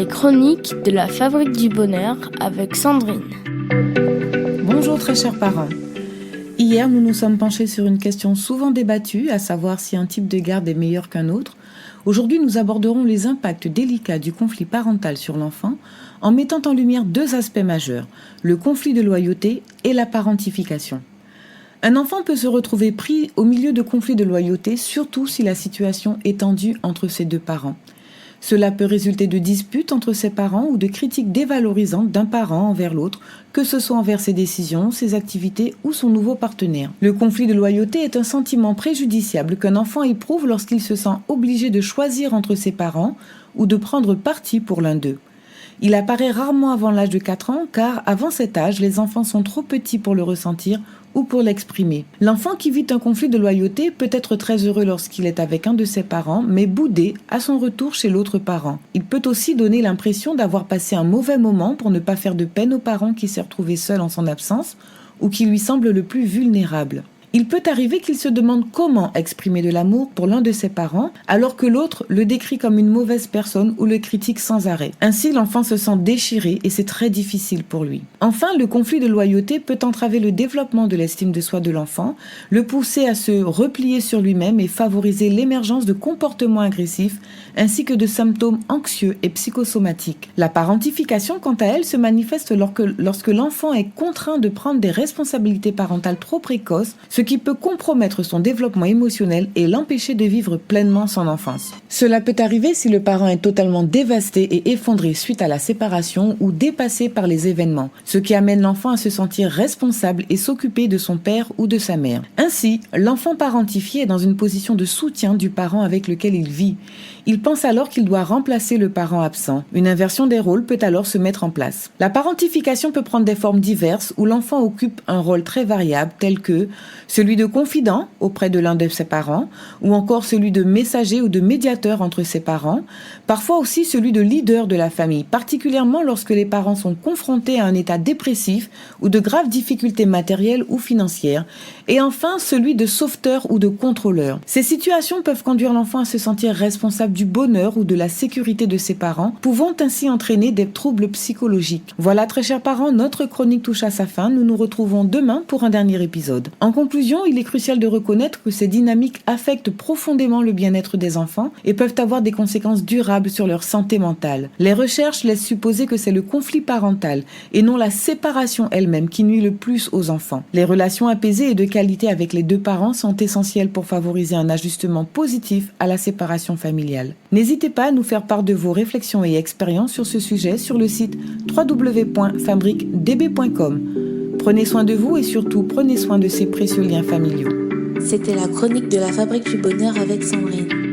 les chroniques de la Fabrique du Bonheur avec Sandrine. Bonjour très chers parents. Hier, nous nous sommes penchés sur une question souvent débattue, à savoir si un type de garde est meilleur qu'un autre. Aujourd'hui, nous aborderons les impacts délicats du conflit parental sur l'enfant en mettant en lumière deux aspects majeurs, le conflit de loyauté et la parentification. Un enfant peut se retrouver pris au milieu de conflits de loyauté, surtout si la situation est tendue entre ses deux parents. Cela peut résulter de disputes entre ses parents ou de critiques dévalorisantes d'un parent envers l'autre, que ce soit envers ses décisions, ses activités ou son nouveau partenaire. Le conflit de loyauté est un sentiment préjudiciable qu'un enfant éprouve lorsqu'il se sent obligé de choisir entre ses parents ou de prendre parti pour l'un d'eux. Il apparaît rarement avant l'âge de 4 ans, car avant cet âge, les enfants sont trop petits pour le ressentir ou pour l'exprimer. L'enfant qui vit un conflit de loyauté peut être très heureux lorsqu'il est avec un de ses parents, mais boudé à son retour chez l'autre parent. Il peut aussi donner l'impression d'avoir passé un mauvais moment pour ne pas faire de peine au parent qui s'est retrouvé seul en son absence ou qui lui semble le plus vulnérable. Il peut arriver qu'il se demande comment exprimer de l'amour pour l'un de ses parents, alors que l'autre le décrit comme une mauvaise personne ou le critique sans arrêt. Ainsi, l'enfant se sent déchiré et c'est très difficile pour lui. Enfin, le conflit de loyauté peut entraver le développement de l'estime de soi de l'enfant, le pousser à se replier sur lui-même et favoriser l'émergence de comportements agressifs, ainsi que de symptômes anxieux et psychosomatiques. La parentification, quant à elle, se manifeste lorsque l'enfant est contraint de prendre des responsabilités parentales trop précoces, ce qui peut compromettre son développement émotionnel et l'empêcher de vivre pleinement son enfance. Cela peut arriver si le parent est totalement dévasté et effondré suite à la séparation ou dépassé par les événements, ce qui amène l'enfant à se sentir responsable et s'occuper de son père ou de sa mère. Ainsi, l'enfant parentifié est dans une position de soutien du parent avec lequel il vit. Il pense alors qu'il doit remplacer le parent absent. Une inversion des rôles peut alors se mettre en place. La parentification peut prendre des formes diverses où l'enfant occupe un rôle très variable tel que celui de confident auprès de l'un de ses parents ou encore celui de messager ou de médiateur entre ses parents, parfois aussi celui de leader de la famille, particulièrement lorsque les parents sont confrontés à un état dépressif ou de graves difficultés matérielles ou financières, et enfin celui de sauveteur ou de contrôleur. Ces situations peuvent conduire l'enfant à se sentir responsable du bonheur ou de la sécurité de ses parents, pouvant ainsi entraîner des troubles psychologiques. Voilà, très chers parents, notre chronique touche à sa fin. Nous nous retrouvons demain pour un dernier épisode. En conclusion, il est crucial de reconnaître que ces dynamiques affectent profondément le bien-être des enfants et peuvent avoir des conséquences durables sur leur santé mentale. Les recherches laissent supposer que c'est le conflit parental et non la séparation elle-même qui nuit le plus aux enfants. Les relations apaisées et de qualité avec les deux parents sont essentielles pour favoriser un ajustement positif à la séparation familiale. N'hésitez pas à nous faire part de vos réflexions et expériences sur ce sujet sur le site www.fabriquedb.com. Prenez soin de vous et surtout prenez soin de ces précieux liens familiaux. C'était la chronique de la Fabrique du Bonheur avec Sandrine.